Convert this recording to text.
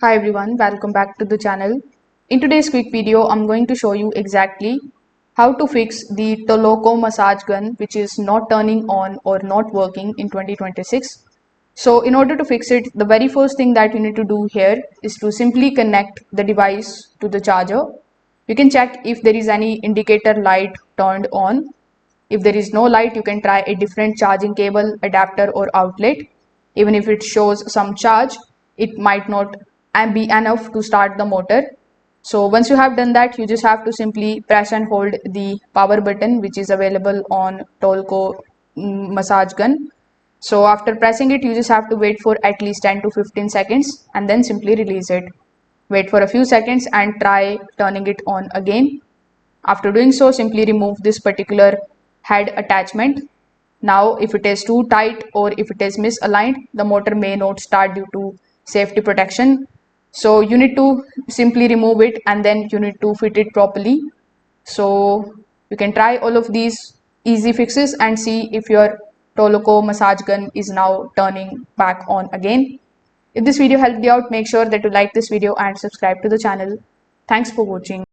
Hi everyone, welcome back to the channel. In today's quick video, I'm going to show you exactly how to fix the Toloco massage gun which is not turning on or not working in 2026. So in order to fix it, the very first thing that you need to do here is to simply connect the device to the charger. You can check if there is any indicator light turned on. If there is no light, you can try a different charging cable, adapter or outlet. Even if it shows some charge, it might not be enough to start the motor. So once you have done that, you just have to simply press and hold the power button which is available on Tolco massage gun. So after pressing it, you just have to wait for at least 10 to 15 seconds and then simply release it. Wait for a few seconds and try turning it on again. After doing so, simply remove this particular head attachment. Now, if it is too tight or if it is misaligned, the motor may not start due to safety protection. So you need to simply remove it and then you need to fit it properly. So you can try all of these easy fixes and see if your Toloco massage gun is now turning back on again. If this video helped you out, make sure that you like this video and subscribe to the channel. Thanks for watching.